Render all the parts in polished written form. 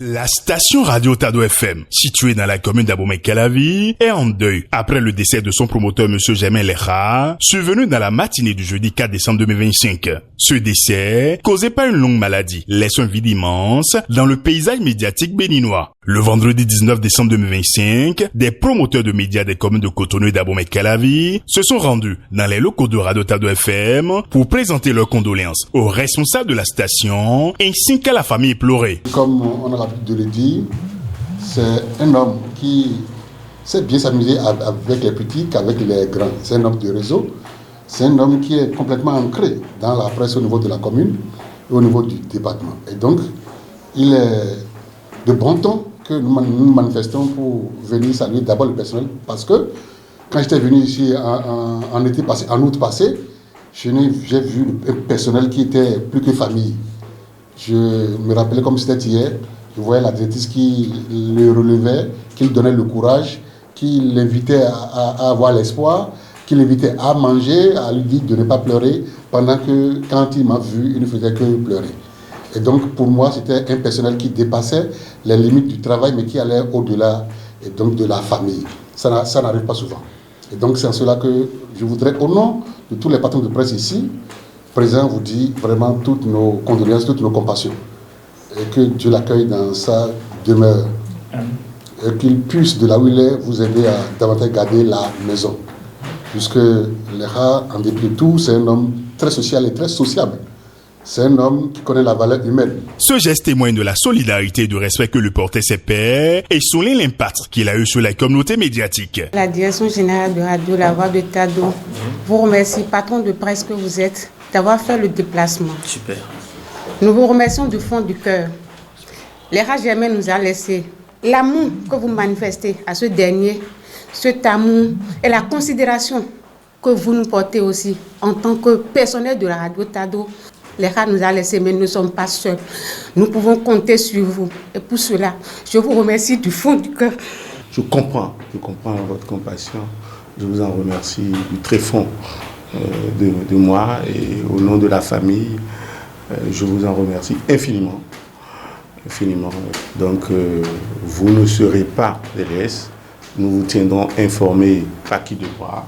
La station Radio Tado FM, située dans la commune d'Abomey-Calavi, est en deuil après le décès de son promoteur Monsieur Germain Lekha, survenu dans la matinée du jeudi 4 décembre 2025. Ce décès, causé par une longue maladie, laisse un vide immense dans le paysage médiatique béninois. Le vendredi 19 décembre 2025, des promoteurs de médias des communes de Cotonou et d'Abomey-Calavi se sont rendus dans les locaux de Radio Tado FM pour présenter leurs condoléances aux responsables de la station ainsi qu'à la famille éplorée. Comme on a l'habitude de le dire, c'est un homme qui sait bien s'amuser avec les petits qu'avec les grands. C'est un homme de réseau. C'est un homme qui est complètement ancré dans la presse au niveau de la commune et au niveau du département. Et donc, il est de bon ton que nous manifestons pour venir saluer d'abord le personnel, parce que quand j'étais venu ici en été passé, en août passé, j'ai vu un personnel qui était plus que famille. Je me rappelais comme c'était hier, je voyais la directrice qui le relevait, qui lui donnait le courage, qui l'invitait à avoir l'espoir, qui l'invitait à manger, à lui dire de ne pas pleurer, pendant que quand il m'a vu, il ne faisait que pleurer. Et donc pour moi, c'était un personnel qui dépassait les limites du travail, mais qui allait au-delà et donc de la famille. Ça n'arrive pas souvent. Et donc c'est en cela que je voudrais, au nom de tous les patrons de presse ici, présents, vous dire vraiment toutes nos condoléances, toutes nos compassions. Et que Dieu l'accueille dans sa demeure. Et qu'il puisse, de là où il est, vous aider à davantage garder la maison. Puisque Lekha, en dépit de tout, c'est un homme très social et très sociable. C'est un homme qui connaît la valeur humaine. Ce geste témoigne de la solidarité et du respect que lui portaient ses pairs et souligne l'impact qu'il a eu sur la communauté médiatique. La direction générale de Radio La Voix de Tado vous remercie, patron de presse que vous êtes, d'avoir fait le déplacement. Super. Nous vous remercions du fond du cœur. Lekha Germain nous a laissé l'amour que vous manifestez à ce dernier, cet amour et la considération que vous nous portez aussi en tant que personnel de la Radio Tado. Lekha nous a laissé, mais nous ne sommes pas seuls. Nous pouvons compter sur vous. Et pour cela, je vous remercie du fond du cœur. Je comprends votre compassion. Je vous en remercie du très fond de moi et au nom de la famille. Je vous en remercie infiniment. Donc, vous ne serez pas délaissés. Nous vous tiendrons informés par qui de droit,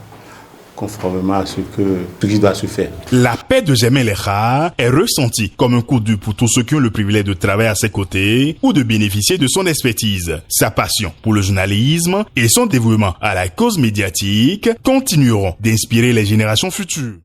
conformément à ce qui doit se faire. La paix de Germain Lekha est ressentie comme un coup dur pour tous ceux qui ont le privilège de travailler à ses côtés ou de bénéficier de son expertise. Sa passion pour le journalisme et son dévouement à la cause médiatique continueront d'inspirer les générations futures.